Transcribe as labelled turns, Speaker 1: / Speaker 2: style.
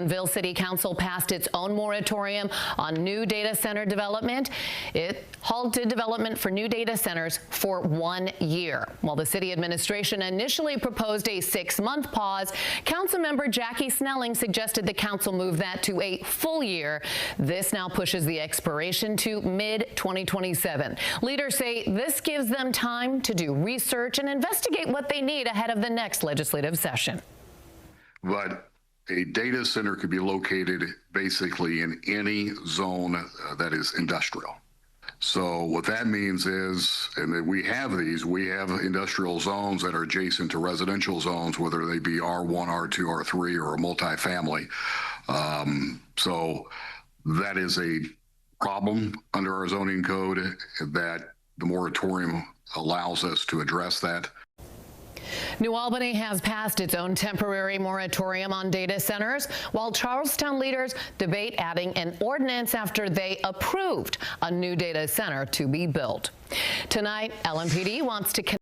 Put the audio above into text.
Speaker 1: Jeffersonville City Council passed its own moratorium on new data center development. It halted development for new data centers for 1 year. While the city administration initially proposed a 6-month pause, Councilmember Jackie Snelling suggested the council move that to a full year. This now pushes the expiration to mid-2027. Leaders say this gives them time to do research and investigate what they need ahead of the next legislative session.
Speaker 2: But a data center could be located basically in any zone that is industrial. So what that means is, and that we have industrial zones that are adjacent to residential zones, whether they be R1, R2, R3, or a multifamily. So that is a problem under our zoning code that the moratorium allows us to address that.
Speaker 1: New Albany has passed its own temporary moratorium on data centers, while Charlestown leaders debate adding an ordinance after they approved a new data center to be built. Tonight, LMPD wants to